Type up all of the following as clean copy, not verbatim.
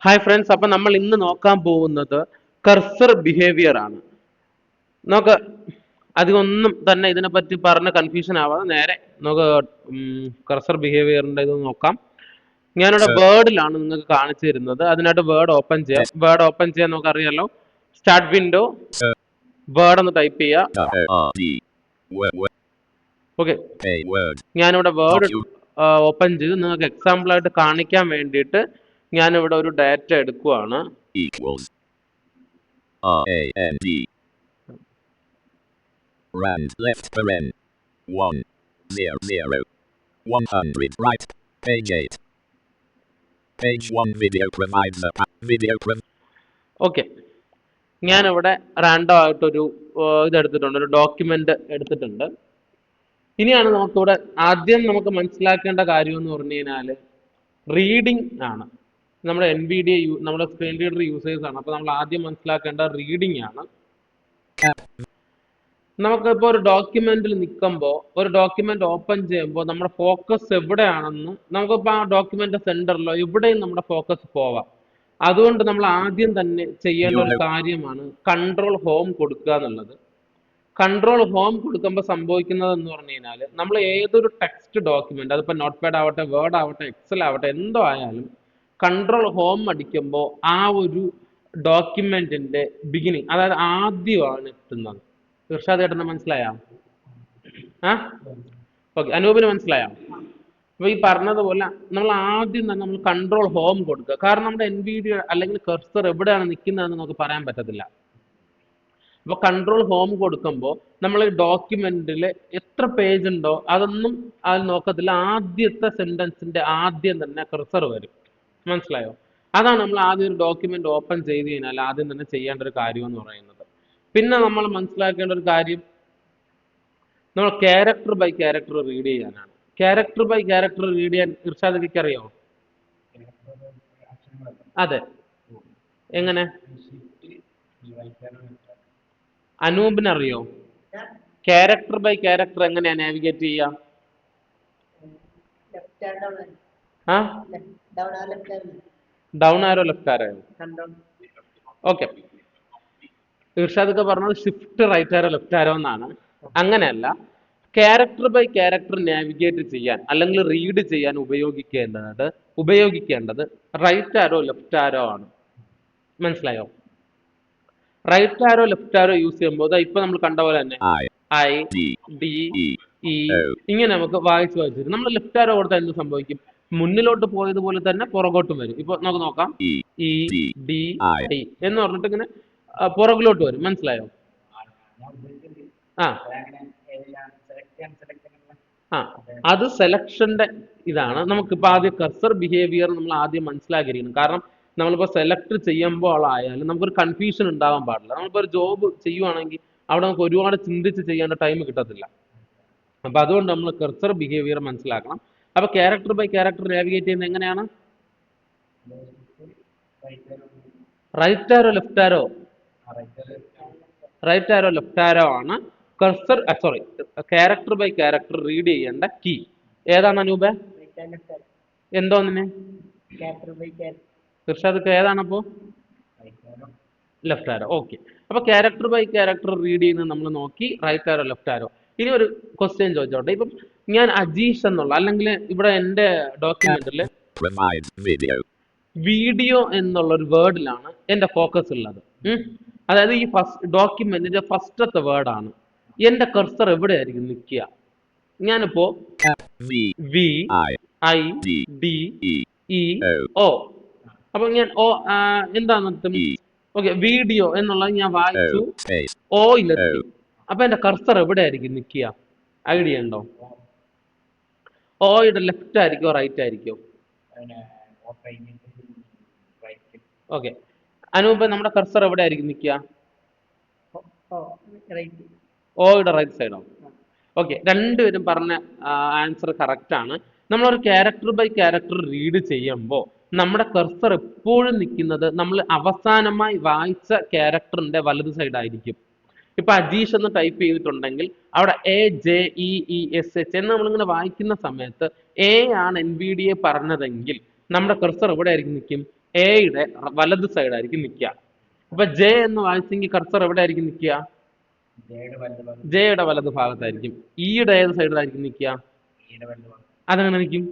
Hi friends, അപ്പം നമ്മൾ ഇന്ന് നോക്കാൻ പോകുന്നത് കർസർ ബിഹേവിയർ ആണ്. നമുക്ക് അധികമൊന്നും തന്നെ ഇതിനെപ്പറ്റി പറഞ്ഞ് കൺഫ്യൂഷൻ ആവാതെ നേരെ നമുക്ക് കർസർ ബിഹേവിയറിന്റെ ഇത് നോക്കാം. ഞാനിവിടെ വേർഡിലാണ് നിങ്ങൾക്ക് കാണിച്ചു തരുന്നത്. അതിനായിട്ട് വേർഡ് ഓപ്പൺ ചെയ്യാം. വേർഡ് ഓപ്പൺ ചെയ്യാൻ നമുക്ക് അറിയാലോ. സ്റ്റാർട്ട് വിൻഡോ, വേർഡ് ഒന്ന് ടൈപ്പ് ചെയ്യാം. ഓക്കെ, ഞാനിവിടെ വേർഡ് ഓപ്പൺ ചെയ്ത് നിങ്ങൾക്ക് എക്സാമ്പിൾ ആയിട്ട് കാണിക്കാൻ വേണ്ടിയിട്ട് ഞാനിവിടെ ഒരു data എടുക്കുവാണ്. Rand left paren 1 0 0 100 right page 8 page 1 video provides a video okay, ഞാനിവിടെ റാൻഡം ആയിട്ടൊരു ഇതെടുത്തിട്ടുണ്ട്, ഒരു ഡോക്യുമെന്റ് എടുത്തിട്ടുണ്ട്. ഇനിയാണ് നമുക്കിവിടെ ആദ്യം നമുക്ക് മനസ്സിലാക്കേണ്ട കാര്യം എന്ന് പറഞ്ഞു കഴിഞ്ഞാൽ റീഡിംഗ് ആണ്. നമ്മുടെ NVDA നമ്മുടെ സ്ക്രീൻ റീഡർ യൂസേഴ്സ് ആണ്. അപ്പോൾ നമ്മൾ ആദ്യം മനസ്സിലാക്കേണ്ട റീഡിംഗ് ആണ്. നമുക്കിപ്പോൾ ഒരു ഡോക്യുമെന്റിൽ നിൽക്കുമ്പോൾ, ഒരു ഡോക്യുമെന്റ് ഓപ്പൺ ചെയ്യുമ്പോൾ നമ്മുടെ ഫോക്കസ് എവിടെയാണെന്ന് നമുക്കിപ്പോൾ ആ ഡോക്യുമെന്റ് സെന്ററിലോ എവിടെയും നമ്മുടെ ഫോക്കസ് പോവാം. അതുകൊണ്ട് നമ്മൾ ആദ്യം തന്നെ ചെയ്യേണ്ട ഒരു കാര്യമാണ് കൺട്രോൾ ഹോം കൊടുക്കുക എന്നുള്ളത്. കൺട്രോൾ ഹോം കൊടുക്കുമ്പോൾ സംഭവിക്കുന്നത് എന്ന് പറഞ്ഞു കഴിഞ്ഞാൽ നമ്മൾ ഏതൊരു ടെക്സ്റ്റ് ഡോക്യുമെന്റ്, അതിപ്പോൾ നോട്ട് പാഡ് ആവട്ടെ, വേർഡ് ആവട്ടെ, എക്സൽ ആവട്ടെ, എന്തോ ആയാലും കൺട്രോൾ ഹോം അടിക്കുമ്പോൾ ആ ഒരു ഡോക്യുമെന്റിന്റെ ബിഗിനിങ്, അതായത് ആദ്യമാണ് എത്തുന്നത്. ഇർഷാദ് ഏട്ടന് മനസ്സിലായോ? ഓക്കെ, അനൂപിന് മനസ്സിലായോ? അപ്പൊ ഈ പറഞ്ഞതുപോലെ നമ്മൾ ആദ്യം തന്നെ നമ്മൾ കൺട്രോൾ ഹോം കൊടുക്കുക. കാരണം നമ്മുടെ NVDA അല്ലെങ്കിൽ കർസർ എവിടെയാണ് നിൽക്കുന്നതെന്ന് നമുക്ക് പറയാൻ പറ്റത്തില്ല. അപ്പൊ കൺട്രോൾ ഹോം കൊടുക്കുമ്പോൾ നമ്മൾ ഡോക്യുമെന്റിൽ എത്ര പേജ് ഉണ്ടോ അതൊന്നും അതിൽ നോക്കത്തില്ല. ആദ്യത്തെ സെന്റൻസിന്റെ ആദ്യം തന്നെ കർസർ വരും. മനസ്സിലായോ? അതാണ് നമ്മൾ ആദ്യം ഒരു ഡോക്യുമെന്റ് ഓപ്പൺ ചെയ്ത് കഴിഞ്ഞാൽ ആദ്യം തന്നെ ചെയ്യേണ്ട ഒരു കാര്യം എന്ന് പറയുന്നത്. പിന്നെ നമ്മൾ മനസ്സിലാക്കേണ്ട ഒരു കാര്യം, നമ്മൾ ക്യാരക്ടർ ബൈ ക്യാരക്ടർ റീഡ് ചെയ്യാനാണ്. ക്യാരക്ടർ ബൈ ക്യാരക്ടർ റീഡ് ചെയ്യാൻ ഇർഷാദിക്ക് അറിയോ? അതെ, എങ്ങനെ? അനൂപിന് അറിയോ? ക്യാരക്ടർ ബൈ ക്യാരക്ടർ എങ്ങനെയാ നാവിഗേറ്റ് ചെയ്യാ? Down arrow left arrow? Okay, ഇർഷാദൊക്കെ പറഞ്ഞത് shift right arrow left arrow എന്നാണ്. അങ്ങനെയല്ല, ക്യാരക്ടർ ബൈ ക്യാരക്ടർ നാവിഗേറ്റ് ചെയ്യാൻ അല്ലെങ്കിൽ റീഡ് ചെയ്യാൻ ഉപയോഗിക്കേണ്ടത് റൈറ്റ് ആരോ ലെഫ്റ്റ് ആരോ ആണ്. മനസ്സിലായോ? Right arrow left arrow use ചെയ്യുമ്പോൾ ഇപ്പൊ നമ്മൾ കണ്ട പോലെ തന്നെ I D E ഇങ്ങനെ നമുക്ക് വായിച്ചു നമ്മൾ ലെഫ്റ്റ് ആരോ കൊടുത്താൽ എന്ത് സംഭവിക്കും? മുന്നിലോട്ട് പോയതുപോലെ തന്നെ പുറകോട്ടും വരും. ഇപ്പൊ നമുക്ക് നോക്കാം, EDI എന്ന് പറഞ്ഞിട്ട് ഇങ്ങനെ പുറകിലോട്ട് വരും. മനസ്സിലായോ? ആ അത് സെലക്ഷന്റെ ഇതാണ്. നമുക്കിപ്പോൾ ആദ്യം കർസർ ബിഹേവിയർ നമ്മൾ ആദ്യം മനസ്സിലാക്കിയിരിക്കണം. കാരണം നമ്മളിപ്പോൾ സെലക്ട് ചെയ്യുമ്പോൾ ആയാലും നമുക്കൊരു കൺഫ്യൂഷൻ ഉണ്ടാവാൻ പാടില്ല. നമ്മളിപ്പോൾ ഒരു ജോബ് ചെയ്യുവാണെങ്കിൽ അവിടെ നമുക്ക് ഒരുപാട് ചിന്തിച്ച് ചെയ്യേണ്ട ടൈം കിട്ടത്തില്ല. അപ്പൊ അതുകൊണ്ട് നമ്മൾ കർസർ ബിഹേവിയർ മനസ്സിലാക്കണം. അപ്പൊ ക്യാരക്ടർ ബൈ ക്യാരക്ടർ നാവിഗേറ്റ് ചെയ്യുന്നത് എങ്ങനെയാണ്? Right arrow left arrow? Right arrow left arrow ആണ് cursor, sorry, character by character read ചെയ്യേണ്ട കീ. ഏതാണ് അനൂപ? എന്തോന്നിന്? ഇർഷാദ് ഏതാണപ്പോ? Left arrow. ഓക്കെ, അപ്പൊ ക്യാരക്ടർ ബൈ ക്യാരക്ടർ റീഡ് ചെയ്യുന്നത് നമ്മൾ നോക്കി, റൈറ്റ് ആരോ ലെഫ്റ്റ് ആരോ. ഇനി ഒരു ക്വസ്റ്റ്യൻ ചോദിച്ചോട്ടെ. ഇപ്പം ഞാൻ അജീഷ് എന്നുള്ള, അല്ലെങ്കിൽ ഇവിടെ എന്റെ ഡോക്യുമെന്റിൽ വീഡിയോ എന്നുള്ള ഒരു വേർഡിലാണ് എന്റെ ഫോക്കസ് ഉള്ളത്. അതായത് ഈ ഫസ്റ്റ് ഡോക്യുമെന്റിന്റെ ഫസ്റ്റത്തെ വേർഡാണ്. എന്റെ കർസർ എവിടെയായിരിക്കും നിൽക്കുക? ഞാനിപ്പോ VIDEO, അപ്പൊ ഞാൻ എന്താന്ന് ഓക്കെ, വീഡിയോ എന്നുള്ളത് ഞാൻ വായിച്ചു, ഓയിലെത്തി. അപ്പൊ എന്റെ കർസർ എവിടെയായിരിക്കും നിൽക്കുക? ഐഡിയ ഉണ്ടോ? ഓയുടെ ലെഫ്റ്റ് ആയിരിക്കോ റൈറ്റ് ആയിരിക്കോ? ഓക്കെ, അനൂപ് നമ്മുടെ കർസർ എവിടെ ആയിരിക്കും നിൽക്കുക? ഓയുടെ റൈറ്റ് സൈഡോ? ഓക്കെ, രണ്ടുപേരും പറഞ്ഞ ആൻസർ കറക്റ്റ് ആണ്. നമ്മളൊരു ക്യാരക്ടർ ബൈ ക്യാരക്ടർ റീഡ് ചെയ്യുമ്പോൾ നമ്മുടെ കർസർ എപ്പോഴും നിൽക്കുന്നത് നമ്മൾ അവസാനമായി വായിച്ച ക്യാരക്ടറിന്റെ വലത് സൈഡ് ആയിരിക്കും. ഇപ്പൊ അജീഷ് എന്ന് ടൈപ്പ് ചെയ്തിട്ടുണ്ടെങ്കിൽ അവിടെ AJEESH എന്ന് നമ്മളിങ്ങനെ വായിക്കുന്ന സമയത്ത് A ആണ് NVDA പറഞ്ഞതെങ്കിൽ നമ്മുടെ കർസർ എവിടെ ആയിരിക്കും നിൽക്കും? എയുടെ വലത് സൈഡായിരിക്കും നിൽക്കുക. അപ്പൊ ജെ എന്ന് വായിച്ചെങ്കിൽ കർസർ എവിടെ ആയിരിക്കും നിൽക്കുക? ജെയുടെ വലത് ഭാഗത്തായിരിക്കും. ഇയുടെ ഏത് സൈഡിലായിരിക്കും നിൽക്കുക? അതെങ്ങനെ നിൽക്കും?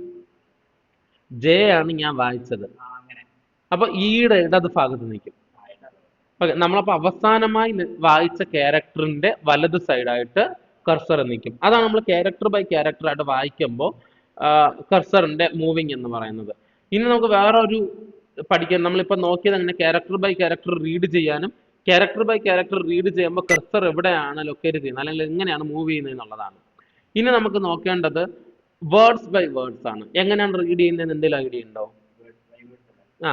ജെ ആണ് ഞാൻ വായിച്ചത്, അപ്പൊ ഇയുടെ ഇടത് ഭാഗത്ത് നിൽക്കും. ഓക്കെ, നമ്മളപ്പോ അവസാനമായി വായിച്ച ക്യാരക്ടറിന്റെ വലത് സൈഡായിട്ട് കർസർ നിൽക്കും. അതാണ് നമ്മൾ ക്യാരക്ടർ ബൈ ക്യാരക്ടർ ആയിട്ട് വായിക്കുമ്പോൾ കർസറിന്റെ മൂവിങ് എന്ന് പറയുന്നത്. ഇനി നമുക്ക് വേറെ ഒരു പഠിക്കാൻ, നമ്മളിപ്പോൾ നോക്കിയത് അങ്ങനെ ക്യാരക്ടർ ബൈ ക്യാരക്ടർ റീഡ് ചെയ്യാനും ക്യാരക്ടർ ബൈ ക്യാരക്ടർ റീഡ് ചെയ്യുമ്പോൾ കർസർ എവിടെയാണ് ലൊക്കേറ്റ് ചെയ്യുന്നത് അല്ലെങ്കിൽ എങ്ങനെയാണ് മൂവ് ചെയ്യുന്നത് എന്നുള്ളതാണ്. ഇനി നമുക്ക് നോക്കേണ്ടത് വേർഡ്സ് ബൈ വേർഡ്സ് ആണ്. എങ്ങനെയാണ് റീഡ് ചെയ്യുന്നതെന്ന് എന്തെങ്കിലും ഐഡിയ ഉണ്ടോ? ആ,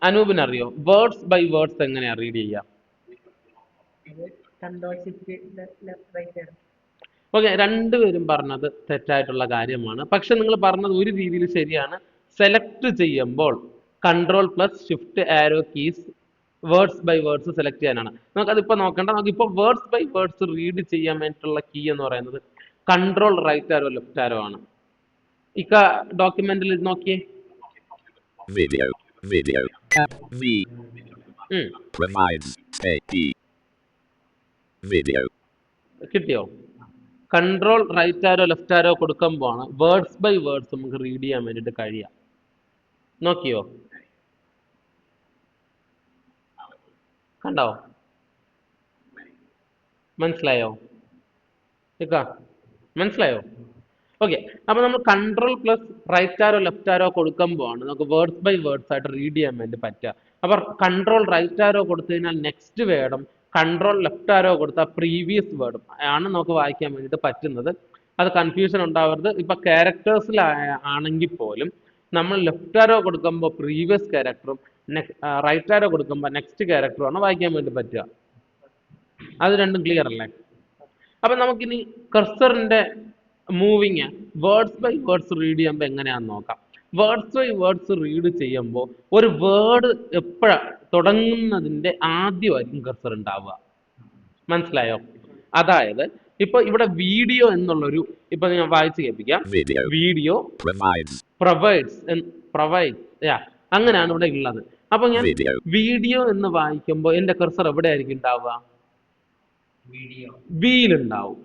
അനൂപിനറിയോ വേർഡ്സ് ബൈ വേർഡ്സ് എങ്ങനെയാ റീഡ് ചെയ്യാം? ഓക്കെ, രണ്ടുപേരും പറഞ്ഞത് തെറ്റായിട്ടുള്ള കാര്യമാണ്. പക്ഷെ നിങ്ങൾ പറഞ്ഞത് ഒരു രീതിയിൽ ശരിയാണ്. സെലക്ട് ചെയ്യുമ്പോൾ control plus shift arrow keys words by words select ചെയ്യാനാണ്. നമുക്കതിപ്പോൾ നോക്കണ്ട. നമുക്കിപ്പോൾ വേർഡ്സ് ബൈ വേർഡ്സ് റീഡ് ചെയ്യാൻ വേണ്ടിയിട്ടുള്ള കീ എന്ന് പറയുന്നത് control right arrow left arrow ആണ്. ഇക്ക ഡോക്യുമെന്റിൽ നോക്കിയേ. Video. Tab V. Provides A. Video. കിട്ടിയോ? Control right arrow left arrow കൊടുക്കുമ്പോഴാണ് വേർഡ്സ് ബൈ വേർഡ്സ് നമുക്ക് റീഡ് ചെയ്യാൻ വേണ്ടിയിട്ട് കഴിയാം. നോക്കിയോ? കണ്ടോ? മനസ്സിലായോ? മനസ്സിലായോ? ഓക്കെ, അപ്പൊ നമ്മൾ control plus right arrow left arrow കൊടുക്കുമ്പോഴാണ് നമുക്ക് വേർഡ്സ് ബൈ വേർഡ്സ് ആയിട്ട് റീഡ് ചെയ്യാൻ വേണ്ടി പറ്റുക. അപ്പൊ കൺട്രോൾ റൈറ്റ് ആരോ കൊടുത്തു കഴിഞ്ഞാൽ നെക്സ്റ്റ് വേർഡും കൺട്രോൾ ലെഫ്റ്റ് ആരോ കൊടുത്താൽ പ്രീവിയസ് വേർഡും ആണ് നമുക്ക് വായിക്കാൻ വേണ്ടിയിട്ട് പറ്റുന്നത്. അത് കൺഫ്യൂഷൻ ഉണ്ടാവരുത്. ഇപ്പൊ ക്യാരക്ടേഴ്സിൽ ആണെങ്കിൽ പോലും നമ്മൾ ലെഫ്റ്റ് ആരോ കൊടുക്കുമ്പോൾ പ്രീവിയസ് ക്യാരക്ടറും റൈറ്റ് ആരോ കൊടുക്കുമ്പോൾ നെക്സ്റ്റ് ക്യാരക്ടറും ആണ് വായിക്കാൻ വേണ്ടി പറ്റുക. അത് രണ്ടും ക്ലിയർ അല്ലേ? അപ്പൊ നമുക്കിനി കർസറിന്റെ moving words by words read ചെയ്യുമ്പോൾ എങ്ങനെയാണെന്ന് നോക്കാം. വേർഡ്സ് ബൈ വേർഡ്സ് റീഡ് ചെയ്യുമ്പോൾ ഒരു വേർഡ് എപ്പോഴാ തുടങ്ങുന്നതിന്റെ ആദ്യമായിരിക്കും കർസർ ഉണ്ടാവുക. മനസ്സിലായോ? അതായത് ഇപ്പൊ ഇവിടെ വീഡിയോ എന്നുള്ളൊരു, ഇപ്പൊ ഞാൻ വായിച്ച് കേൾപ്പിക്കാം. വീഡിയോ പ്രൊവൈഡ്സ് അങ്ങനെയാണ് ഇവിടെ ഉള്ളത്. അപ്പൊ ഞാൻ വീഡിയോ എന്ന് വായിക്കുമ്പോൾ എന്റെ കർസർ എവിടെ ആയിരിക്കും ഉണ്ടാവുക? വിയിലുണ്ടാവും.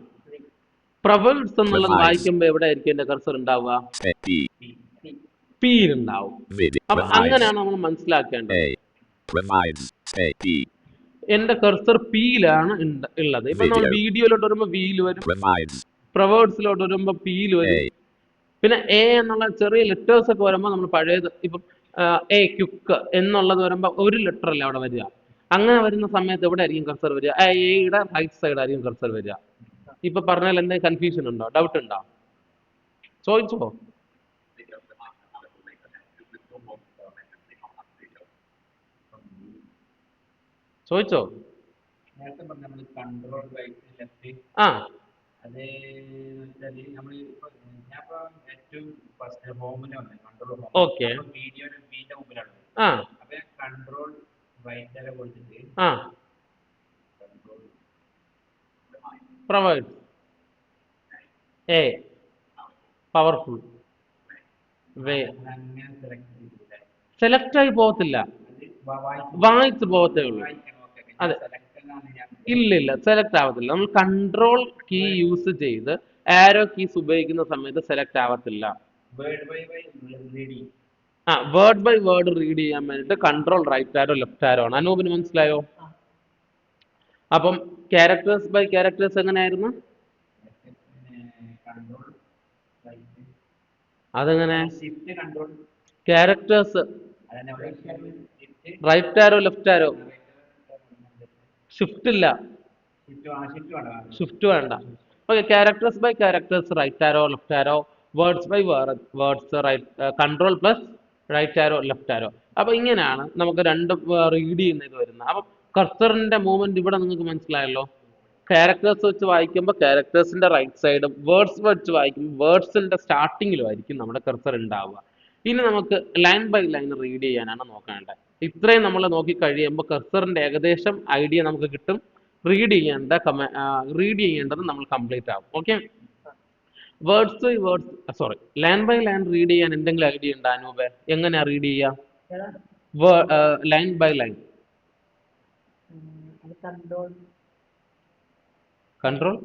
പ്രൊവൈഡ്സ് എന്നുള്ളത് വായിക്കുമ്പോൾ എവിടെ ആയിരിക്കും എന്റെ കർസർ ഉണ്ടാവുക? പിയിലുണ്ടാവും. അപ്പൊ അങ്ങനെയാണ് നമ്മൾ മനസ്സിലാക്കേണ്ടത്. എന്റെ കർസർ പിയിലാണ് ഉള്ളത്. ഇപ്പൊ നമ്മൾ വീഡിയോയിലോട്ട് വരുമ്പോ വിയിൽ വരും, പ്രൊവേഡ്സിലോട്ട് വരുമ്പോ പിയിൽ വരും. പിന്നെ എ എന്നുള്ള ചെറിയ ലെറ്റേഴ്സ് ഒക്കെ വരുമ്പോൾ നമ്മൾ പഴയത് ഇപ്പം എ ക്യുക്ക് എന്നുള്ളത് വരുമ്പോൾ ഒരു ലെറ്റർ അല്ലേ അവിടെ വരിക. അങ്ങനെ വരുന്ന സമയത്ത് എവിടെ ആയിരിക്കും കർസർ വരിക? എയുടെ റൈറ്റ് സൈഡ് ആയിരിക്കും കർസർ വരിക. ഇപ്പൊ പറഞ്ഞാൽ എന്തെങ്കിലും കൺഫ്യൂഷൻ ഉണ്ടോ? ഡൗട്ട് ഉണ്ടോ? ചോദിച്ചോ. ചോദിച്ചോ. ആ, ഓക്കെ. ആ, ആ, provides A powerful way select ആയി പോകത്തില്ല, വായിച്ചു പോകത്തേ ഉള്ളൂ. അതെ, ഇല്ല, സെലക്ട് ആവത്തില്ല. നമ്മൾ കൺട്രോൾ കീ യൂസ് ചെയ്ത് ആരോ കീസ് ഉപയോഗിക്കുന്ന സമയത്ത് സെലക്ട് ആവത്തില്ല. ആ, വേർഡ് ബൈ വേർഡ് റീഡ് ചെയ്യാൻ വേണ്ടിയിട്ട് control right arrow left arrow ആണ്. അനൂപിന് മനസ്സിലായോ? അപ്പം ക്യാരക്ടേഴ്സ് ബൈ ക്യാരക്ടേഴ്സ് എങ്ങനെയായിരുന്നു? അതെങ്ങനെ? Characters right arrow left arrow, shift ഇല്ല, ഷിഫ്റ്റ് വേണ്ട. Okay, characters by characters right arrow left arrow, words by words control plus right arrow left arrow. അപ്പൊ ഇങ്ങനെയാണ് നമുക്ക് രണ്ട് റീഡ് ചെയ്യുന്നത് വരുന്നത്. അപ്പൊ കർസറിന്റെ മൂവ്മെന്റ് ഇവിടെ നിങ്ങൾക്ക് മനസ്സിലായല്ലോ. ക്യാരക്ടേഴ്സ് വെച്ച് വായിക്കുമ്പോൾ ക്യാരക്ടേഴ്സിന്റെ റൈറ്റ് സൈഡും വേർഡ്സ് വെച്ച് വായിക്കുമ്പോൾ വേർഡ്സിന്റെ സ്റ്റാർട്ടിങ്ങിലും ആയിരിക്കും നമ്മുടെ കർസർ ഉണ്ടാവുക. ഇനി നമുക്ക് ലൈൻ ബൈ ലൈൻ റീഡ് ചെയ്യാനാണ് നോക്കേണ്ടത്. ഇത്രയും നമ്മൾ നോക്കി കഴിയുമ്പോൾ കർസറിന്റെ ഏകദേശം ഐഡിയ നമുക്ക് കിട്ടും. റീഡ് ചെയ്യേണ്ടത് നമ്മൾ കംപ്ലീറ്റ് ആവും. Okay, words by words, sorry, line by line read ചെയ്യാൻ എന്തെങ്കിലും ഐഡിയ ഉണ്ടോ അനൂപേ? എങ്ങനെയാ റീഡ് ചെയ്യാ line by line? Control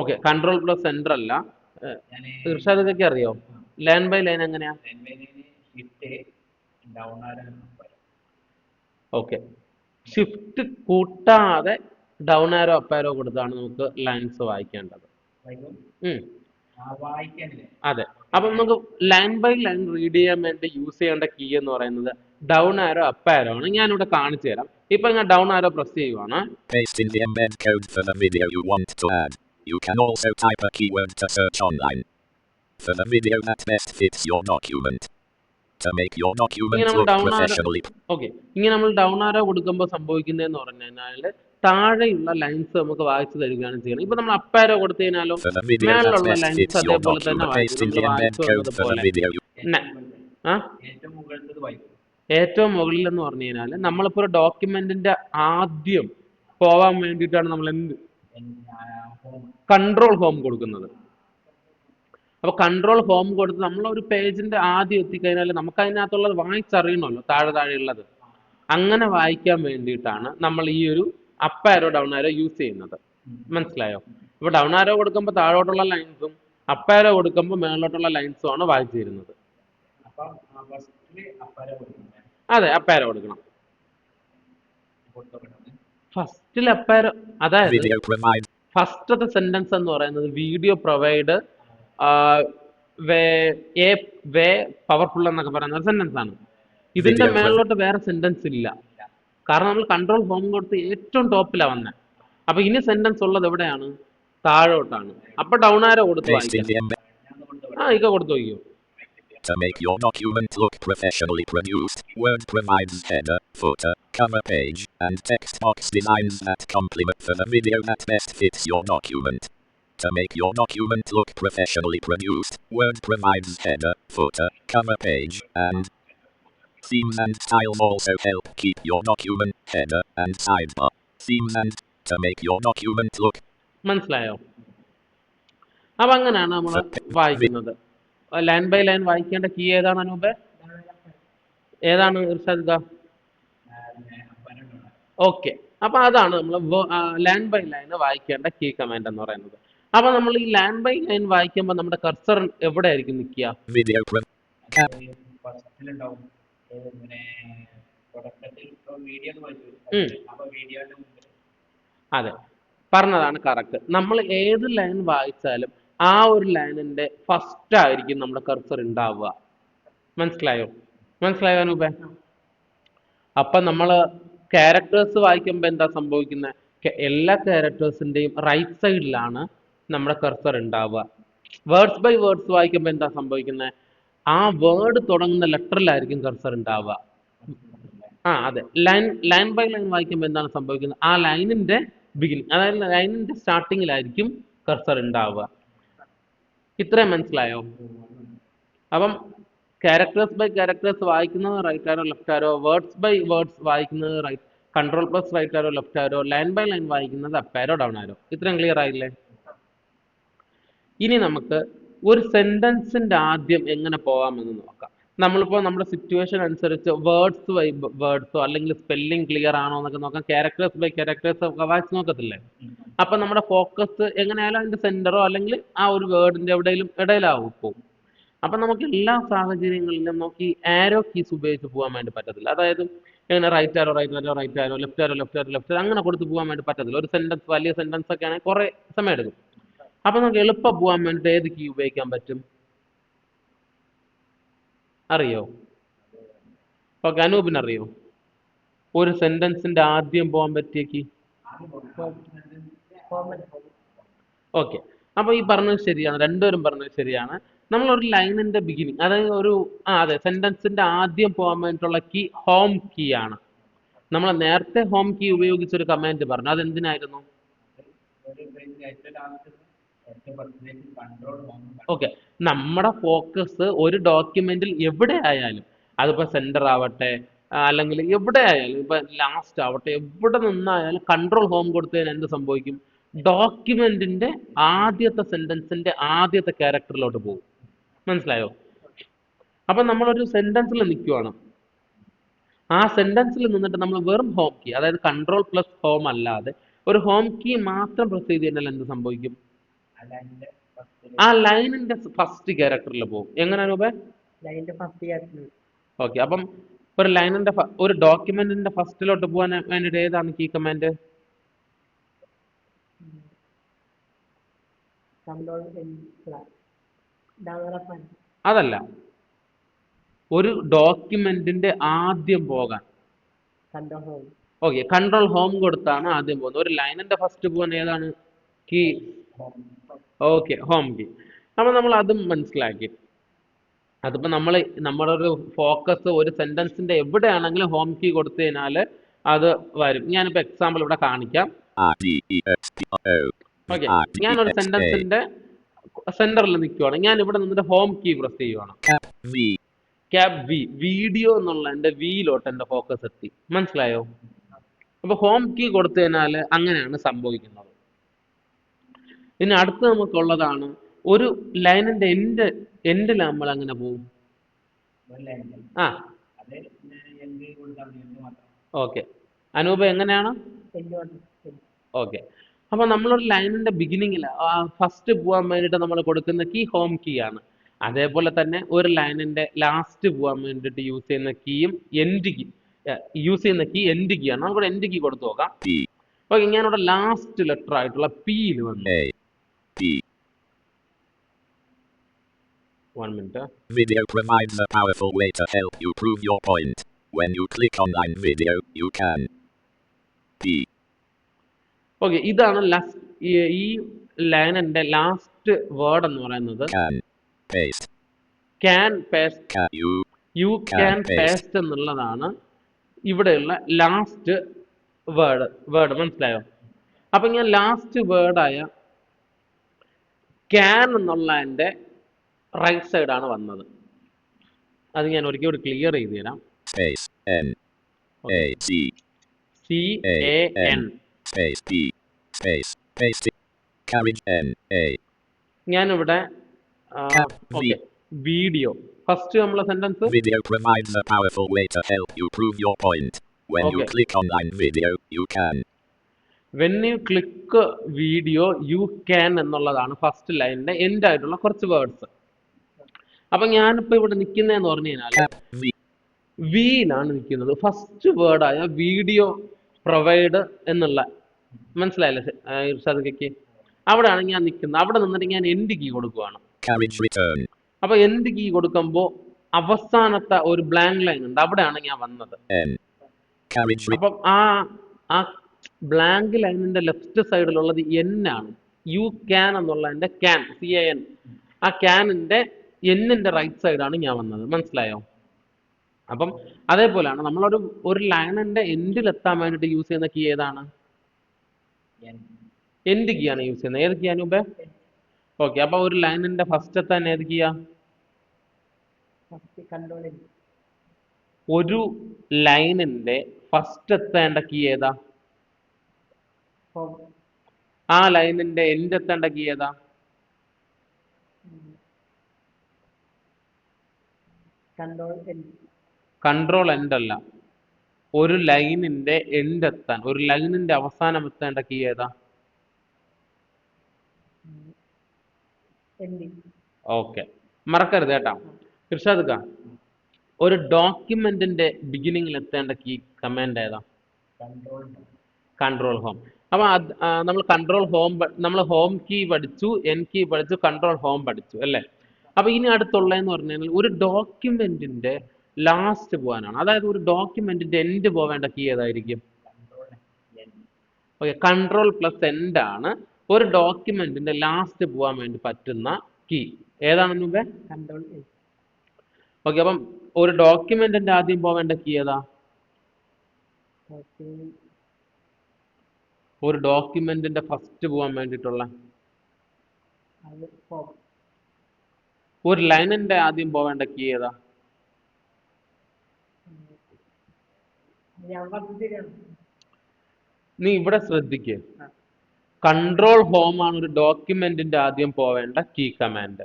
okay, control plus enter അല്ല. ഇർഷാദ് ഇതൊക്കെ അറിയോ ലൈൻ ബൈ ലൈൻ എങ്ങനെയാ? ഓക്കെ, ഷിഫ്റ്റ് കൂട്ടാതെ ഡൗൺ ആരോ അപ്പ് ആരോ കൊടുത്താണ് നമുക്ക് ലൈൻസ് വായിക്കേണ്ടത്. അതെ, അപ്പൊ നമുക്ക് ലൈൻ ബൈ ലൈൻ റീഡ് ചെയ്യാൻ വേണ്ടി യൂസ് ചെയ്യേണ്ട കീ എന്ന് പറയുന്നത് ഡൗൺ ആരോ അപ്പ് ആരോ ആണ്. ഞാനിവിടെ കാണിച്ചു തരാം. ഇപ്പൊ ഞാൻ ഡൗൺ ആരോ പ്രസ് ചെയ്യുവാണ്. Paste in the embed code for the video you want to add. You can also type a keyword to search online for the video that best fits your document. To make your document look professionally. Okay, ഇങ്ങനെ നമ്മൾ down ആരോ കൊടുക്കുമ്പോൾ സംഭവിക്കുന്നതെന്ന് പറഞ്ഞു കഴിഞ്ഞാൽ താഴെയുള്ള lines നമുക്ക് വായിച്ചു തരികയാണ് ചെയ്യുന്നത്. ഇപ്പൊ നമ്മൾ അപ്പ് ആരോ കൊടുത്തു കഴിഞ്ഞാലും മേളിലുള്ള ലൈൻസ് അതേപോലെ തന്നെ ഏറ്റവും മുകളിൽ എന്ന് പറഞ്ഞു കഴിഞ്ഞാൽ നമ്മളിപ്പോ ഒരു ഡോക്യുമെന്റിന്റെ ആദ്യം പോവാൻ വേണ്ടിയിട്ടാണ് നമ്മൾ കൺട്രോൾ ഹോം കൊടുക്കുന്നത്. അപ്പൊ കൺട്രോൾ ഹോം കൊടുത്ത് നമ്മളൊരു പേജിന്റെ ആദ്യം എത്തിക്കഴിഞ്ഞാൽ നമുക്ക് അതിനകത്തുള്ളത് വായിച്ചറിയണമല്ലോ, താഴെ ഉള്ളത്. അങ്ങനെ വായിക്കാൻ വേണ്ടിയിട്ടാണ് നമ്മൾ ഈ ഒരു അപ്പ് ആരോ ഡൗൺ ആരോ യൂസ് ചെയ്യുന്നത്. മനസ്സിലായോ? അപ്പൊ ഡൗൺ ആരോ കൊടുക്കുമ്പോൾ താഴോട്ടുള്ള ലൈൻസും അപ്പ് ആരോ കൊടുക്കുമ്പോൾ മേളിലോട്ടുള്ള ലൈൻസും ആണ് വായിച്ചു തരുന്നത്. അതെ, അപ്പ് ആരോ കൊടുക്കണം. ഫസ്റ്റിൽ അപ്പ് ആരോ, അതായത് ഫസ്റ്റത്തെ സെന്റൻസ് എന്ന് പറയുന്നത് വീഡിയോ പ്രൊവൈഡ് വേ പവർഫുൾ എന്നൊക്കെ പറയുന്ന ഒരു സെന്റൻസ് ആണ്. ഇതിന്റെ മേളിലോട്ട് വേറെ സെന്റൻസ് ഇല്ല, കാരണം നമ്മൾ കൺട്രോൾ ഹോം കൊടുത്ത് ഏറ്റവും ടോപ്പിലാണ് വന്നത്. അപ്പൊ ഇനി സെന്റൻസ് ഉള്ളത് എവിടെയാണ്? താഴോട്ടാണ്. അപ്പൊ ഡൗൺ ആരോ കൊടുത്ത് വായിക്കാം. ഇക്ക കൊടുത്തു നോക്കിയോ? To make your document look professionally produced, Word provides header, footer, cover page, and text box designs that complement for the video that best fits your document. To make your document look professionally produced, Word provides header, footer, cover page, and themes and styles also help keep your document header and sidebar. Themes and to make your document look. മനസ്സിലായോ? അപ്പൊ അങ്ങനെയാണ് നമ്മൾ വായിക്കുന്നത്. Line by line വായിക്കേണ്ട key ഏതാണ് അനൂപേ? ഏതാണ് Irshad? Okay, അപ്പൊ അതാണ് നമ്മൾ ലൈൻ ബൈ ലൈൻ വായിക്കേണ്ട കീ കമാൻഡ് എന്ന് പറയുന്നത്. അപ്പൊ നമ്മൾ ഈ ലൈൻ ബൈ ലൈൻ വായിക്കുമ്പോൾ നമ്മുടെ കർസർ എവിടെ ആയിരിക്കും നിൽക്കുക? അതെ, പറഞ്ഞതാണ് കറക്റ്റ്. നമ്മൾ ഏത് ലൈൻ വായിച്ചാലും ആ ഒരു ലൈനിന്റെ ഫസ്റ്റ് ആയിരിക്കും നമ്മുടെ കർസർ ഉണ്ടാവുക. മനസ്സിലായോ അനൂപേ? അപ്പൊ നമ്മള് ക്യാരക്ടേഴ്സ് വായിക്കുമ്പോൾ എന്താ സംഭവിക്കുന്നത്? എല്ലാ ക്യാരക്ടേഴ്സിന്റെയും റൈറ്റ് സൈഡിലാണ് നമ്മുടെ കർസർ ഉണ്ടാവുക. വേർഡ്സ് ബൈ വേർഡ്സ് വായിക്കുമ്പോൾ എന്താ സംഭവിക്കുന്നത്? ആ വേർഡ് തുടങ്ങുന്ന ലെറ്ററിലായിരിക്കും കർസർ ഉണ്ടാവുക. അതെ, ലൈൻ ബൈ ലൈൻ വായിക്കുമ്പോൾ എന്താണ് സംഭവിക്കുന്നത്? ആ ലൈനിന്റെ ബിഗിനിങ്, അതായത് ലൈനിന്റെ സ്റ്റാർട്ടിങ്ങിലായിരിക്കും കർസർ ഉണ്ടാവുക. ഇത്രയും മനസ്സിലായോ? അപ്പം ക്യാരക്ടേഴ്സ് ബൈ ക്യാരക്ടേഴ്സ് വായിക്കുന്നത് right arrow left arrow, words by words വായിക്കുന്നത് control plus right arrow left arrow, line by line വായിക്കുന്നത് അപ്പ് ആരോ ഡൗൺ ആരോ. ഇത്രയും ക്ലിയർ ആയില്ലേ? ഇനി നമുക്ക് ഒരു സെന്റൻസിന്റെ ആദ്യം എങ്ങനെ പോകാമെന്ന് നോക്കാം. നമ്മളിപ്പോൾ നമ്മുടെ സിറ്റുവേഷൻ അനുസരിച്ച് വേർഡ്സ് ബൈ വേർഡ്സോ അല്ലെങ്കിൽ സ്പെല്ലിംഗ് ക്ലിയർ ആണോ എന്നൊക്കെ നോക്കാം. ക്യാരക്ടേഴ്സ് ബൈ ക്യാരക്ടേഴ്സ് ഒക്കെ വായിച്ച് നോക്കത്തില്ലേ? അപ്പൊ നമ്മുടെ ഫോക്കസ് എങ്ങനെയായാലും അതിന്റെ സെന്ററോ അല്ലെങ്കിൽ ആ ഒരു വേർഡിന്റെ ഇടയിലാവും പോകും. അപ്പൊ നമുക്ക് എല്ലാ സാഹചര്യങ്ങളിലും നമുക്ക് ഈ ആരോ കീസ് ഉപയോഗിച്ച് പോകാൻ വേണ്ടി പറ്റത്തില്ല. അതായത് എങ്ങനെ right arrow left arrow left arrow അങ്ങനെ കൊടുത്ത് പോകാൻ വേണ്ടി പറ്റത്തില്ല. ഒരു സെന്റൻസ്, വലിയ സെന്റൻസ് ഒക്കെ ആണെങ്കിൽ കുറെ സമയം എടുക്കും. അപ്പൊ നമുക്ക് എളുപ്പം പോകാൻ വേണ്ടിയിട്ട് ഏത് കീ ഉപയോഗിക്കാൻ പറ്റും? അറിയോ? ഓക്കെ, അനൂപിന് അറിയോ ഒരു സെന്റൻസിന്റെ ആദ്യം പോകാൻ പറ്റിയ കീ? ഓക്കെ, അപ്പൊ ഈ പറഞ്ഞത് ശരിയാണ്, രണ്ടുപേരും പറഞ്ഞത് ശരിയാണ്. നമ്മളൊരു ലൈനിന്റെ ബിഗിനിങ്, അതായത് അതെ, സെന്റൻസിന്റെ ആദ്യം പോകാൻ വേണ്ടിയിട്ടുള്ള കീ ഹോം കീ ആണ്. നമ്മൾ നേരത്തെ ഹോം കീ ഉപയോഗിച്ചൊരു കമാൻഡ് പറഞ്ഞു, അതെന്തിനായിരുന്നു? ഓക്കെ, നമ്മുടെ ഫോക്കസ് ഒരു ഡോക്യുമെന്റിൽ എവിടെ ആയാലും, അതിപ്പോ സെന്റർ ആവട്ടെ അല്ലെങ്കിൽ എവിടെ ആയാലും, ഇപ്പൊ ലാസ്റ്റ് ആവട്ടെ, എവിടെ നിന്നായാലും കൺട്രോൾ ഹോം കൊടുത്തതിന് എന്ത് സംഭവിക്കും? ഡോക്യുമെന്റിന്റെ ആദ്യത്തെ സെന്റൻസിന്റെ ആദ്യത്തെ ക്യാരക്ടറിലോട്ട് പോകും. മനസ്സിലായോ? അപ്പൊ നമ്മളൊരു സെന്റൻസിൽ നിൽക്കുവാണ്. ആ സെന്റൻസിൽ നിന്നിട്ട് നമ്മൾ വെറും ഹോം കീ, അതായത് കൺട്രോൾ പ്ലസ് ഹോം അല്ലാതെ ഒരു ഹോം കീ മാത്രം പ്രസ് ചെയ്ത് കഴിഞ്ഞാൽ എന്ത് സംഭവിക്കും? ആ ലൈനിന്റെ ഫസ്റ്റ് ക്യാരക്ടറിൽ പോകും. എങ്ങനെ രൂപേ? ഓക്കെ. അപ്പം ഒരു ലൈനിന്റെ ഒരു ഡോക്യുമെന്റിന്റെ ഫസ്റ്റിലോട്ട് പോകാൻ വേണ്ടിയിട്ട് ഏതാണ് കീ കമാൻഡ്? അതല്ല, ഒരു ഡോക്യുമെന്റിന്റെ ആദ്യം പോകാൻ. ഓക്കെ, കൺട്രോൾ ഹോം കൊടുത്താണ് ആദ്യം പോകുന്നത്. ഒരു ലൈനിന്റെ ഫസ്റ്റ് പോകാൻ ഏതാണ് കീ? Okay, home key. അപ്പൊ നമ്മൾ അതും മനസ്സിലാക്കി. അതിപ്പോ നമ്മുടെ ഒരു ഫോക്കസ് ഒരു സെന്റൻസിന്റെ എവിടെയാണെങ്കിലും ഹോം കീ കൊടുത്തു കഴിഞ്ഞാൽ അത് വരും. ഞാനിപ്പോ എക്സാമ്പിൾ ഇവിടെ കാണിക്കാം. ഓക്കെ, ഞാനൊരു സെന്റൻസിന്റെ സെന്ററിൽ നിൽക്കുവാണ്. ഞാൻ ഇവിടെ നിന്നിട്ട് ഹോം കീ പ്രസ് ചെയ്യുവാണ്. ക്യാപ് വി, വീഡിയോ എന്നുള്ള എന്റെ വിയിലോട്ട് എന്റെ ഫോക്കസ് എത്തി. മനസ്സിലായോ? അപ്പൊ ഹോം കീ കൊടുത്തു കഴിഞ്ഞാൽ അങ്ങനെയാണ് സംഭവിക്കുന്നത്. ഇനി അടുത്ത് നമുക്കുള്ളതാണ് ഒരു ലൈനിന്റെ എൻഡിൽ നമ്മൾ അങ്ങനെ പോകും. ആ ഓക്കെ, അനൂപ എങ്ങനെയാണ്? ഓക്കെ. അപ്പൊ നമ്മളൊരു ലൈനിന്റെ ബിഗിനിങ്ങിൽ ഫസ്റ്റ് പോകാൻ വേണ്ടിയിട്ട് നമ്മൾ കൊടുക്കുന്ന കീ ഹോം കീ ആണ്. അതേപോലെ തന്നെ ഒരു ലൈനിന്റെ ലാസ്റ്റ് പോകാൻ വേണ്ടിയിട്ട് യൂസ് ചെയ്യുന്ന കീയും എൻഡ് കീ എൻഡ് കീ ആണ്. നമുക്കിവിടെ എൻഡ് കീ കൊടുത്തു നോക്കാം. ഓക്കെ, ഞാനിവിടെ ലാസ്റ്റ് ലെറ്റർ ആയിട്ടുള്ള പിയിൽ വന്നു. 1 minute. Video provides a powerful way to help you prove your point. When you click online video, you can okay, ഇതാണ് ഈ ലൈനിന്റെ ലാസ്റ്റ് വേർഡ് എന്ന് പറയുന്നത്. യു ക്യാൻ പേസ്റ്റ് എന്നുള്ളതാണ് ഇവിടെയുള്ള ലാസ്റ്റ് വേർഡ്. മനസ്സിലായോ? അപ്പൊ ഞാൻ ലാസ്റ്റ് വേർഡായ ക്യാൻ എന്നുള്ളതിന്റെ റൈറ്റ് സൈഡാണ് വന്നത്. അത് ഞാൻ ഒരിക്കൽ കൂടി ക്ലിയർ ചെയ്ത് തരാം. ഞാനിവിടെ വീഡിയോ ഫസ്റ്റ് നമ്മളെ sentence. Video provides a powerful way to help you prove your point. When you click online video, you can. When you click video, you can എന്നുള്ളതാണ് ഫസ്റ്റ് ലൈനിന്റെ എൻഡ് ആയിട്ടുള്ള കുറച്ച് വേർഡ്സ്. അപ്പൊ ഞാനിപ്പോ ഇവിടെ നിൽക്കുന്നതെന്ന് പറഞ്ഞു കഴിഞ്ഞാൽ വിയിലാണ് നിൽക്കുന്നത്. ഫസ്റ്റ് വേർഡായ വീഡിയോ പ്രൊവൈഡ് എന്നുള്ള, മനസ്സിലായല്ലേ ഇർഷാദ്? അവിടെയാണ് ഞാൻ നിൽക്കുന്നത്. അവിടെ നിന്നിട്ട് ഞാൻ എൻഡ് കീ കൊടുക്കുവാണ്. അപ്പൊ എൻഡ് കീ കൊടുക്കുമ്പോ അവസാനത്തെ ഒരു ബ്ലാങ്ക് ലൈൻ ഉണ്ട്, അവിടെയാണ് ഞാൻ വന്നത്. അപ്പം ആ ബ്ലാങ്ക് ലൈനിന്റെ ലെഫ്റ്റ് സൈഡിലുള്ളത് എൻ ആണ്. യു ക്യാൻ എന്നുള്ളതിന്റെ ക്യാൻ, CAN, ആ ക്യാനിന്റെ എന്നിന്റെ റൈറ്റ് സൈഡാണ് ഞാൻ വന്നത്. മനസ്സിലായോ? അപ്പം അതേപോലെയാണ് ഒരു ലൈനിന്റെ എൻഡിൽ എത്താൻ വേണ്ടിയിട്ട് യൂസ് ചെയ്യുന്ന കീ ഏതാണ്? എൻഡ് കീ ആണ് യൂസ് ചെയ്യുന്നത്. ഏത് കീ ആണ് മുമ്പേ? ഓക്കെ, അപ്പൊ ഒരു ലൈനിന്റെ ഫസ്റ്റ് എത്താൻ ഏത് കീയാ? ഒരു ലൈനിന്റെ ഫസ്റ്റ് എത്തേണ്ട കീ ഏതാ? ആ ലൈനിന്റെ എൻഡ് എത്തേണ്ട കീ ഏതാ? കൺട്രോൾ എൻഡ് അല്ല, ഒരു ലൈനിന്റെ എൻഡ് എത്താൻ, ഒരു ലൈനിന്റെ അവസാനം എത്തേണ്ട കീ ഏതാ? ഓക്കെ, മറക്കരുത് കേട്ടോ ഇർഷാദ്. ഒരു ഡോക്യുമെന്റിന്റെ ബിഗിനിങ്ങിൽ എത്തേണ്ട കീ കമാൻഡ് ഏതാ? Control home. അപ്പൊ നമ്മൾ ഹോം കീ പഠിച്ചു, എൻ കീ പഠിച്ചു, കൺട്രോൾ ഹോം പഠിച്ചു അല്ലേ? അപ്പൊ ഇനി അടുത്തുള്ളതെന്ന് പറഞ്ഞു കഴിഞ്ഞാൽ ഒരു ഡോക്യുമെന്റിന്റെ ലാസ്റ്റ് പോകാനാണ്. അതായത് ഒരു ഡോക്യുമെന്റിന്റെ എൻഡ് പോവേണ്ട കീ ഏതായിരിക്കും? ഓക്കെ, കൺട്രോൾ പ്ലസ് എൻഡ് ആണ് ഒരു ഡോക്യുമെന്റിന്റെ ലാസ്റ്റ് പോകാൻ വേണ്ടി പറ്റുന്ന കീ. ഏതാണെന്ന് മുമ്പേ? ഓക്കെ, അപ്പം ഒരു ഡോക്യുമെന്റിന്റെ ആദ്യം പോവേണ്ട കീ ഏതാ? ഒരു ഡോക്യുമെന്റിന്റെ ഫസ്റ്റ് പോകാൻ വേണ്ടിയിട്ടുള്ള, ഒരു ലൈനിന്റെ ആദ്യം പോവേണ്ട കീ ഏതാ? നീ ഇവിടെ ശ്രദ്ധിക്കുക. കൺട്രോൾ ഹോം ആണ് ഒരു ഡോക്യുമെന്റിന്റെ ആദ്യം പോവേണ്ട കീ കമാൻഡ്.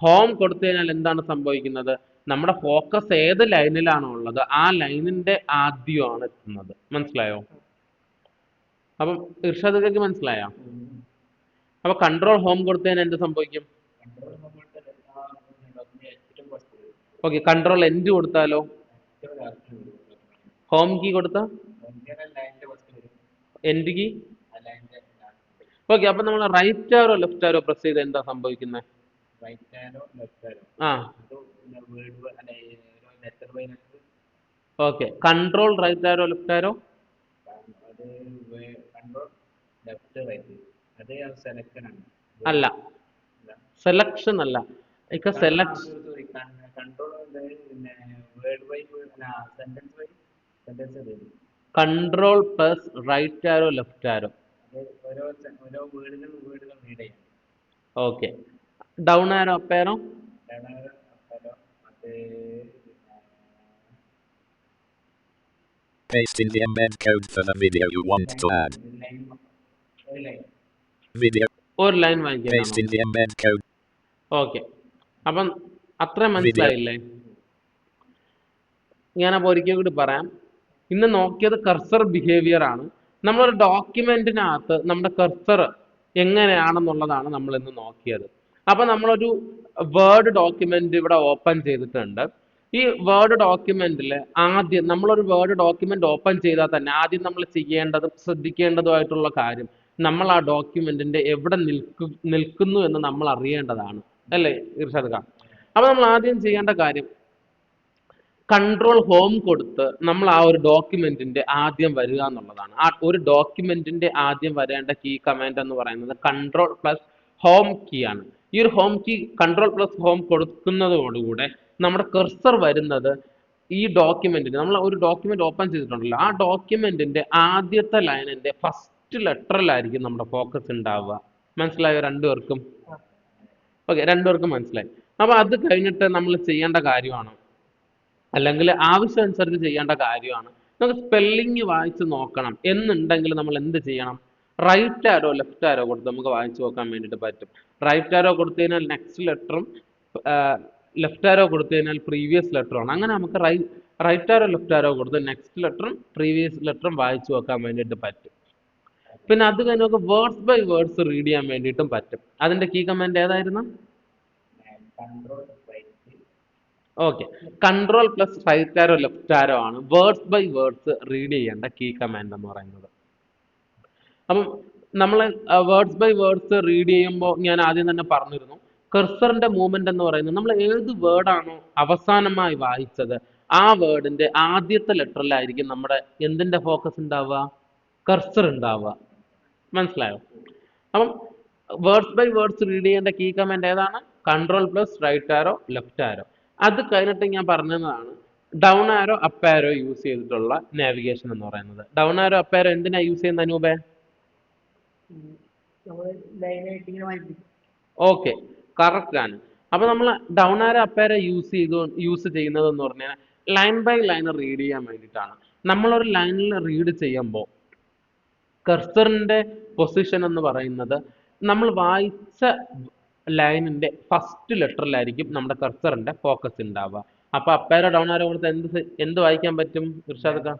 ഹോം കൊടുത്തു കഴിഞ്ഞാൽ എന്താണ് സംഭവിക്കുന്നത്? നമ്മുടെ ഫോക്കസ് ഏത് ലൈനിലാണോ ഉള്ളത് ആ ലൈനിന്റെ ആദ്യമാണ് എത്തുന്നത്. മനസ്സിലായോ? അപ്പം ഇർഷാദ് മനസ്സിലായോ? അപ്പൊ കൺട്രോൾ ഹോം കൊടുത്തു കഴിഞ്ഞാൽ എന്ത് സംഭവിക്കും? ഓക്കെ, കൺട്രോൾ എൻഡ് കൊടുത്താലോ? ഹോം കീ കൊടുത്ത എൻഡ് കീ. ഓക്കെ, അപ്പൊ നമ്മൾ right arrow left arrow press ചെയ്ത് എന്താ സംഭവിക്കുന്നത്? ആ okay, control right arrow left arrow അല്ല, സെലക്ഷൻ അല്ല ഇക്ക, selection control plus right arrow left arrow. Okay, down arrow up arrow. Paste in the embed code for the video you want to add. Video. ഒരു line Paste വായിക്കാം. in the embed code. Okay, അപ്പം അത്ര മനസ്സിലായില്ലേ? ഞാനപ്പോൾ ഒരിക്കൽ കൂടി പറയാം. ഇന്ന് നോക്കിയത് കർസർ ബിഹേവിയർ ആണ്. നമ്മളൊരു ഡോക്യുമെന്റിനകത്ത് നമ്മുടെ കർസർ എങ്ങനെയാണെന്നുള്ളതാണ് നമ്മൾ ഇന്ന് നോക്കിയത്. അപ്പൊ നമ്മളൊരു വേർഡ് ഡോക്യുമെന്റ് ഇവിടെ ഓപ്പൺ ചെയ്തിട്ടുണ്ട്. ഈ വേർഡ് ഡോക്യുമെന്റിൽ ആദ്യം നമ്മളൊരു വേർഡ് ഡോക്യുമെന്റ് ഓപ്പൺ ചെയ്താൽ തന്നെ ആദ്യം നമ്മൾ ചെയ്യേണ്ടതും ശ്രദ്ധിക്കേണ്ടതുമായിട്ടുള്ള കാര്യം, നമ്മൾ ആ ഡോക്യുമെന്റിന്റെ എവിടെ നിൽക്കുന്നു എന്ന് നമ്മൾ അറിയേണ്ടതാണ്, അല്ലേ ഇർഷാദ് ഖാൻ? അപ്പൊ നമ്മൾ ആദ്യം ചെയ്യേണ്ട കാര്യം, കൺട്രോൾ ഹോം കൊടുത്ത് നമ്മൾ ആ ഒരു ഡോക്യുമെന്റിന്റെ ആദ്യം വരിക എന്നുള്ളതാണ്. ആ ഒരു ഡോക്യുമെന്റിന്റെ ആദ്യം വരേണ്ട കീ കമാൻഡ് എന്ന് പറയുന്നത് കൺട്രോൾ പ്ലസ് ഹോം കീ ആണ്. ഈ ഒരു home key control plus home കൊടുക്കുന്നതോടുകൂടെ നമ്മുടെ കർസർ വരുന്നത് ഈ ഡോക്യുമെന്റിന്, നമ്മൾ ഒരു ഡോക്യുമെന്റ് ഓപ്പൺ ചെയ്തിട്ടുണ്ടല്ലോ, ആ ഡോക്യുമെന്റിന്റെ ആദ്യത്തെ ലൈനിന്റെ ഫസ്റ്റ് ലെറ്ററിലായിരിക്കും നമ്മുടെ ഫോക്കസ് ഉണ്ടാവുക. മനസ്സിലായോ രണ്ടുപേർക്കും? ഓക്കെ, രണ്ടുപേർക്കും മനസ്സിലായി. അപ്പൊ അത് കഴിഞ്ഞിട്ട് നമ്മൾ ചെയ്യേണ്ട കാര്യമാണ്, അല്ലെങ്കിൽ ആവശ്യം അനുസരിച്ച് ചെയ്യേണ്ട കാര്യമാണ്, നമുക്ക് സ്പെല്ലിങ് വായിച്ച് നോക്കണം എന്നുണ്ടെങ്കിൽ നമ്മൾ എന്ത് ചെയ്യണം? റൈറ്റ് ആരോ ലെഫ്റ്റ് ആരോ കൊടുത്ത് നമുക്ക് വായിച്ചു നോക്കാൻ വേണ്ടിയിട്ട് പറ്റും. റൈറ്റ് ആരോ കൊടുത്തു കഴിഞ്ഞാൽ നെക്സ്റ്റ് ലെറ്ററും ലെഫ്റ്റ് ആരോ കൊടുത്തു കഴിഞ്ഞാൽ പ്രീവിയസ് ലെറ്ററുമാണ്. അങ്ങനെ നമുക്ക് റൈറ്റ് ആരോ ലെഫ്റ്റ് ആരോ കൊടുത്ത് നെക്സ്റ്റ് ലെറ്ററും പ്രീവിയസ് ലെറ്ററും വായിച്ചു നോക്കാൻ വേണ്ടിയിട്ട് പറ്റും. പിന്നെ അത് കഴിഞ്ഞ് നമുക്ക് വേർഡ്സ് ബൈ വേർഡ്സ് റീഡ് ചെയ്യാൻ വേണ്ടിയിട്ടും പറ്റും. അതിന്റെ കീ കമാൻഡ് ഏതായിരുന്നു? Okay, control plus right arrow left arrow ആണ് വേർഡ്സ് ബൈ വേർഡ്സ് റീഡ് ചെയ്യേണ്ട കീ കമാൻഡ് എന്ന് പറയുന്നത്. അപ്പം നമ്മൾ വേർഡ്സ് ബൈ വേർഡ്സ് റീഡ് ചെയ്യുമ്പോൾ ഞാൻ ആദ്യം തന്നെ പറഞ്ഞിരുന്നു, കർസറിന്റെ മൂവ്മെന്റ് എന്ന് പറയുന്നത് നമ്മൾ ഏത് വേർഡാണോ അവസാനമായി വായിച്ചത് ആ വേർഡിന്റെ ആദ്യത്തെ ലെറ്ററിലായിരിക്കും നമ്മുടെ എന്തിന്റെ ഫോക്കസ് ഉണ്ടാവുക? കർസർ ഉണ്ടാവുക. മനസ്സിലായോ? അപ്പം വേർഡ്സ് ബൈ വേർഡ്സ് റീഡ് ചെയ്യേണ്ട കീ കമാൻഡ് ഏതാണ്? Control plus right arrow left arrow. അത് കഴിഞ്ഞിട്ട് ഞാൻ പറഞ്ഞതാണ് down arrow up arrow use ചെയ്തിട്ടുള്ള നാവിഗേഷൻ എന്ന് പറയുന്നത്. ഡൗൺ ആരോ അപ്പ് ആരോ എന്തിനാ യൂസ് ചെയ്യുന്നത് അനൂപേ? ഓക്കെ, കറക്റ്റ് ആണ്. അപ്പൊ നമ്മൾ down arrow up arrow use ചെയ്യുന്നത് എന്ന് പറഞ്ഞാൽ ലൈൻ ബൈ ലൈൻ റീഡ് ചെയ്യാൻ വേണ്ടിയിട്ടാണ്. നമ്മളൊരു ലൈനിൽ റീഡ് ചെയ്യുമ്പോൾ കർസറിന്റെ പൊസിഷൻ എന്ന് പറയുന്നത് നമ്മൾ വായിച്ച ലൈനിന്റെ ഫസ്റ്റ് ലെറ്ററിലായിരിക്കും നമ്മുടെ കർസറിന്റെ ഫോക്കസ് ഉണ്ടാവുക. അപ്പൊ അപ്പ് ആരോ ഡൗൺ ആരോ കൊടുത്ത് എന്ത് വായിക്കാൻ പറ്റും ഇർഷാദ് ഖാൻ?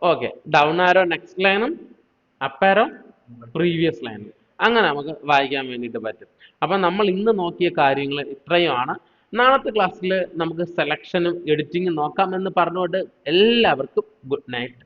ഓക്കെ, ഡൗൺ ആരോ നെക്സ്റ്റ് ലൈനും അപ്പ് ആരോ പ്രീവിയസ് ലൈനും, അങ്ങനെ നമുക്ക് വായിക്കാൻ വേണ്ടിയിട്ട് പറ്റും. അപ്പൊ നമ്മൾ ഇന്ന് നോക്കിയ കാര്യങ്ങൾ ഇത്രയുമാണ്. നാളത്തെ ക്ലാസ്സിൽ നമുക്ക് സെലക്ഷനും എഡിറ്റിങ്ങും നോക്കാം എന്ന് പറഞ്ഞുകൊണ്ട് എല്ലാവർക്കും ഗുഡ് നൈറ്റ്.